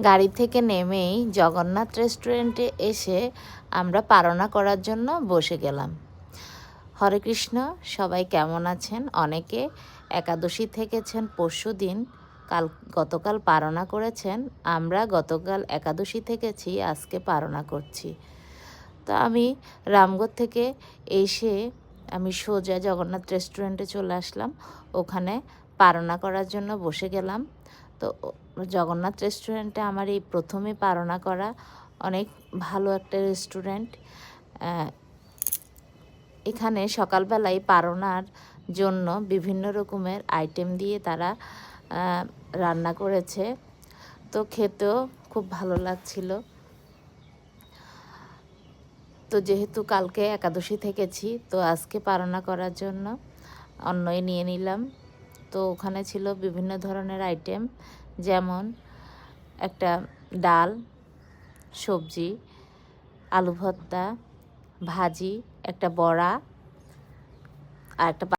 গাড়ি থেকে নেমেই জগন্নাথ রেস্টুরেন্টে এসে আমরা পারনা করার জন্য বসে গেলাম। হরে কৃষ্ণ, সবাই কেমন আছেন? অনেকে একাদশী থেকেছেন পরশুদিন, গতকাল পারনা করেছেন। আমরা গতকাল একাদশী থেকেছি, আজকে পারনা করছি। তো আমি রামগড় থেকে এসে আমি সোজা জগন্নাথ রেস্টুরেন্টে চলে আসলাম। ওখানে পারনা করার জন্য বসে গেলাম। তো জগন্নাথ রেস্টুরেন্টে আমার এই প্রথমে পারনা করা। অনেক ভালো একটা রেস্টুরেন্ট। এখানে সকালবেলায় পারনার জন্য বিভিন্ন রকমের আইটেম দিয়ে তারা রান্না করেছে। তো খেতেও খুব ভালো লাগছিল। তো যেহেতু কালকে একাদশী থেকেছি, তো আজকে পারনা করার জন্য অন্নই নিয়ে নিলাম। তো ওখানে ছিল বিভিন্ন ধরনের আইটেম, যেমন একটা ডাল, সবজি, আলু ভর্তা, ভাজি, একটা বড়া আর একটা